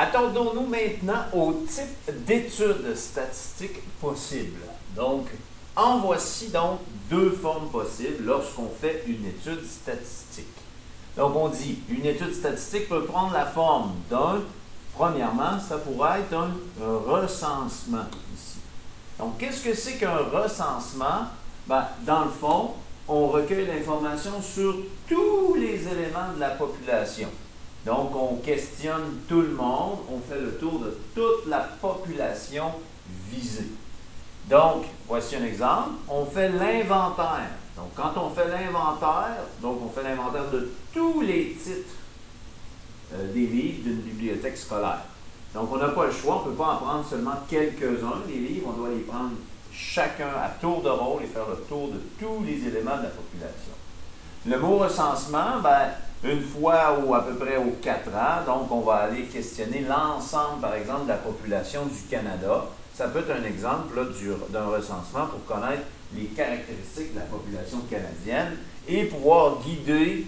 Attendons-nous maintenant au type d'études statistiques possibles. Donc, en voici donc deux formes possibles lorsqu'on fait une étude statistique. Donc, on dit, une étude statistique peut prendre la forme d'un, premièrement, ça pourrait être un recensement ici. Donc, qu'est-ce que c'est qu'un recensement? Ben, dans le fond, on recueille l'information sur tous les éléments de la population. Donc, on questionne tout le monde, on fait le tour de toute la population visée. Donc, voici un exemple, on fait l'inventaire. Donc, quand on fait l'inventaire, on fait l'inventaire de tous les titres des livres d'une bibliothèque scolaire. Donc, on n'a pas le choix, on ne peut pas en prendre seulement quelques-uns, les livres, on doit les prendre chacun à tour de rôle et faire le tour de tous les éléments de la population. Le mot recensement, ben, une fois ou à peu près aux 4 ans, donc on va aller questionner l'ensemble, par exemple, de la population du Canada. Ça peut être un exemple d'un recensement pour connaître les caractéristiques de la population canadienne et pouvoir guider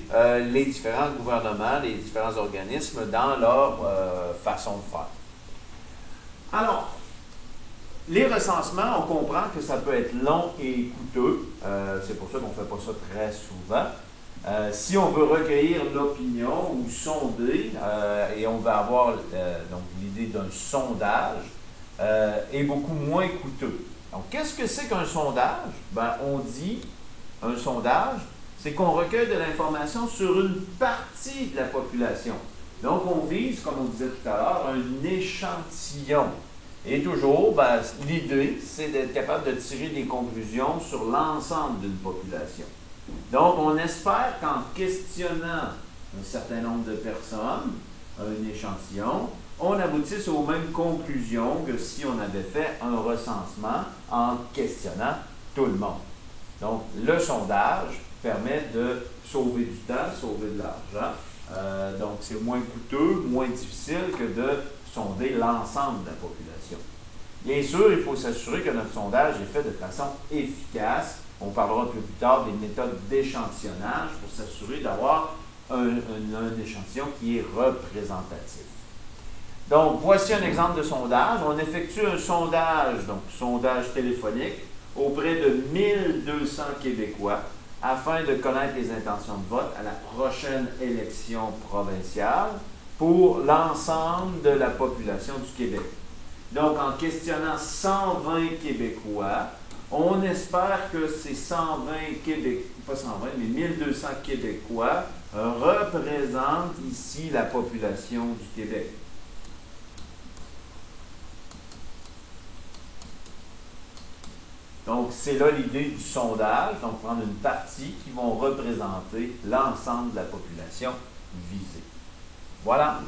les différents gouvernements, les différents organismes dans leur façon de faire. Alors, les recensements, on comprend que ça peut être long et coûteux. C'est pour ça qu'on ne fait pas ça très souvent. Si on veut recueillir l'opinion ou sonder, et on va avoir donc l'idée d'un sondage, est beaucoup moins coûteux. Donc, qu'est-ce que c'est qu'un sondage? Ben, on dit, un sondage, c'est qu'on recueille de l'information sur une partie de la population. Donc, on vise, comme on disait tout à l'heure, un échantillon. Et toujours, ben, l'idée, c'est d'être capable de tirer des conclusions sur l'ensemble d'une population. Donc, on espère qu'en questionnant un certain nombre de personnes, un échantillon, on aboutisse aux mêmes conclusions que si on avait fait un recensement en questionnant tout le monde. Donc, le sondage permet de sauver du temps, sauver de l'argent. Donc, c'est moins coûteux, moins difficile que de sonder l'ensemble de la population. Bien sûr, il faut s'assurer que notre sondage est fait de façon efficace. On parlera un peu plus tard des méthodes d'échantillonnage pour s'assurer d'avoir un échantillon qui est représentatif. Donc, voici un exemple de sondage. On effectue un sondage, donc sondage téléphonique, auprès de 1200 Québécois afin de connaître les intentions de vote à la prochaine élection provinciale pour l'ensemble de la population du Québec. Donc, en questionnant 120 Québécois, on espère que ces 120 Québécois, pas 120, mais 1200 Québécois représentent ici la population du Québec. Donc, c'est là l'idée du sondage, donc prendre une partie qui vont représenter l'ensemble de la population visée. Voilà.